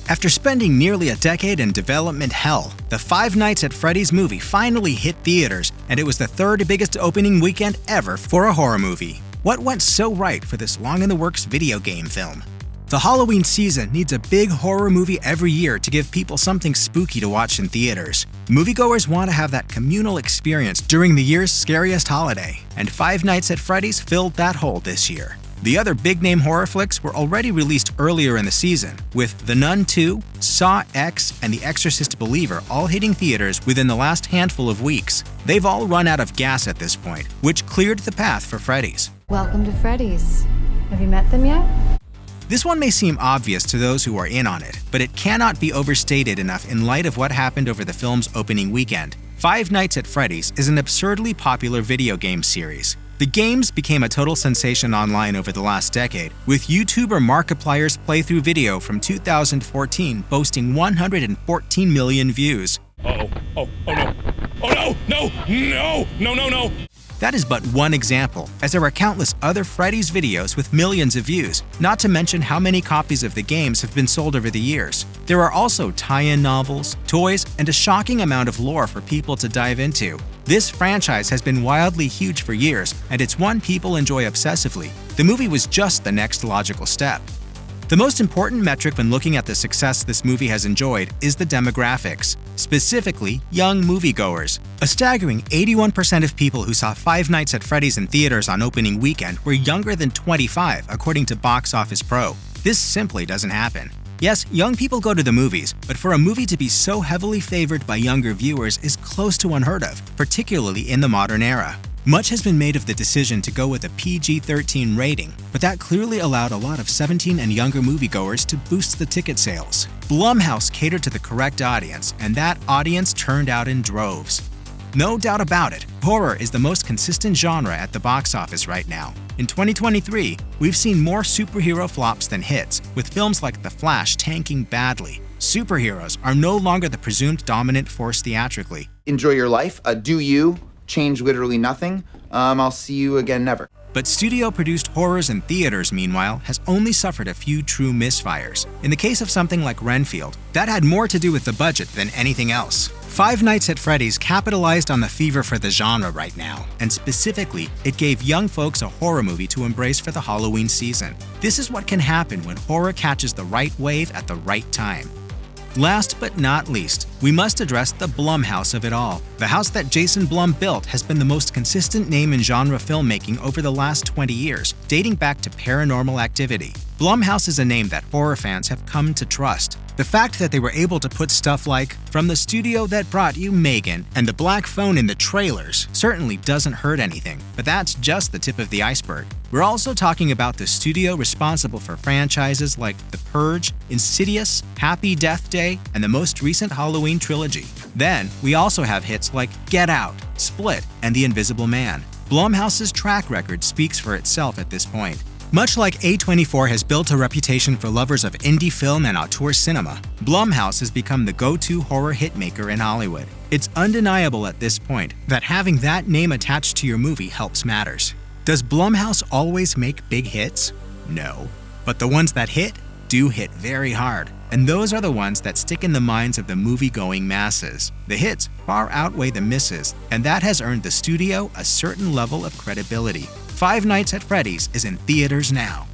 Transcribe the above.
After spending nearly a decade in development hell, the Five Nights at Freddy's movie finally hit theaters, and it was the third biggest opening weekend ever for a horror movie. What went so right for this long-in-the-works video game film? The Halloween season needs a big horror movie every year to give people something spooky to watch in theaters. Moviegoers want to have that communal experience during the year's scariest holiday, and Five Nights at Freddy's filled that hole this year. The other big-name horror flicks were already released earlier in the season, with The Nun 2, Saw X, and The Exorcist Believer all hitting theaters within the last handful of weeks. They've all run out of gas at this point, which cleared the path for Freddy's. Welcome to Freddy's. Have you met them yet? This one may seem obvious to those who are in on it, but it cannot be overstated enough in light of what happened over the film's opening weekend. Five Nights at Freddy's is an absurdly popular video game series. The games became a total sensation online over the last decade, with YouTuber Markiplier's playthrough video from 2014 boasting 114 million views. Oh no! That is but one example, as there are countless other Freddy's videos with millions of views, not to mention how many copies of the games have been sold over the years. There are also tie-in novels, toys, and a shocking amount of lore for people to dive into. This franchise has been wildly huge for years, and it's one people enjoy obsessively. The movie was just the next logical step. The most important metric when looking at the success this movie has enjoyed is the demographics, specifically young moviegoers. A staggering 81% of people who saw Five Nights at Freddy's in theaters on opening weekend were younger than 25, according to Box Office Pro. This simply doesn't happen. Yes, young people go to the movies, but for a movie to be so heavily favored by younger viewers is close to unheard of, particularly in the modern era. Much has been made of the decision to go with a PG-13 rating, but that clearly allowed a lot of 17 and younger moviegoers to boost the ticket sales. Blumhouse catered to the correct audience, and that audience turned out in droves. No doubt about it, horror is the most consistent genre at the box office right now. In 2023, we've seen more superhero flops than hits, with films like The Flash tanking badly. Superheroes are no longer the presumed dominant force theatrically. Enjoy your life. Do you? Change literally nothing. I'll see you again never. But studio-produced horrors in theaters, meanwhile, has only suffered a few true misfires. In the case of something like Renfield, that had more to do with the budget than anything else. Five Nights at Freddy's capitalized on the fever for the genre right now, and specifically, it gave young folks a horror movie to embrace for the Halloween season. This is what can happen when horror catches the right wave at the right time. Last but not least, we must address the Blumhouse of it all. The house that Jason Blum built has been the most consistent name in genre filmmaking over the last 20 years, dating back to Paranormal Activity. Blumhouse is a name that horror fans have come to trust. The fact that they were able to put stuff like "From the Studio That Brought You Megan" and "The Black Phone" in the trailers certainly doesn't hurt anything, but that's just the tip of the iceberg. We're also talking about the studio responsible for franchises like The Purge, Insidious, Happy Death Day, and the most recent Halloween trilogy. Then, we also have hits like Get Out, Split, and The Invisible Man. Blumhouse's track record speaks for itself at this point. Much like A24 has built a reputation for lovers of indie film and auteur cinema, Blumhouse has become the go-to horror hitmaker in Hollywood. It's undeniable at this point that having that name attached to your movie helps matters. Does Blumhouse always make big hits? No. But the ones that hit do hit very hard, and those are the ones that stick in the minds of the movie-going masses. The hits far outweigh the misses, and that has earned the studio a certain level of credibility. Five Nights at Freddy's is in theaters now.